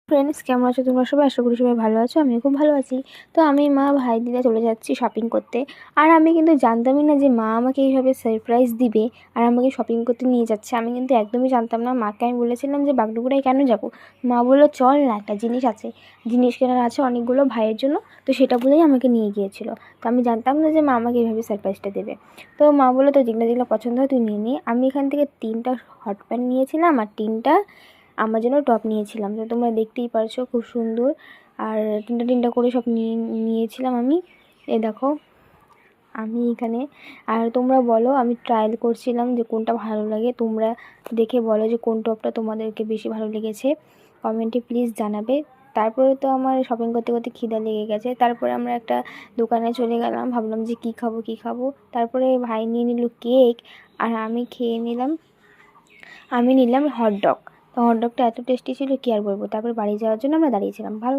Friends, কেমন আছো তোমরা সবাই? আশা করি সবাই ভালো আছো। আমিও খুব ভালো আছি। তো আমি, মা, ভাই, দিদা চলে যাচ্ছি শপিং করতে। আর আমি কিন্তু জানতামই না যে মা আমাকে এইভাবে সারপ্রাইজ দিবে আর আমাকে শপিং করতে নিয়ে যাচ্ছে। আমি কিন্তু একদমই জানতাম না। মাকে আমি বলেছিলাম যে বাগডোগরায় কেন যাব? মা বললো চল না, একটা জিনিস আছে, জিনিস কেনার আছে অনেকগুলো ভাইয়ের জন্য। তো সেটা বলেই আমাকে নিয়ে গিয়েছিলো। তো আমি জানতাম না যে মা আমাকে এইভাবে সারপ্রাইজটা দেবে। তো মা বললো তো যেগুলো যেগুলো পছন্দ হয় তুই নিয়ে নিয়ে। আমি এখান থেকে 3টা হট প্যান্ট নিয়েছিলাম আর 3টা আমার জন্য টপ নিয়েছিলাম। তো তোমরা দেখতেই পারছো খুব সুন্দর। আর 3টা করে সব নিয়েছিলাম আমি। এই দেখো আমি এখানে। আর তোমরা বলো, আমি ট্রায়াল করছিলাম যে কোনটা ভালো লাগে। তোমরা দেখে বলো যে কোন টপটা তোমাদেরকে বেশি ভালো লেগেছে, কমেন্টে প্লিজ জানাবে। তারপরে তো আমার শপিং করতে করতে খিদা লেগে গেছে। তারপরে আমরা একটা দোকানে চলে গেলাম, ভাবলাম যে কী খাবো। তারপরে ভাই নিয়ে নিল কেক আর আমি নিলাম হটডগ। তো হটডগটা এত টেস্টি ছিল কি আর বলবো। তারপর বাড়ি যাওয়ার জন্য আমরা দাঁড়িয়েছিলাম। ভালো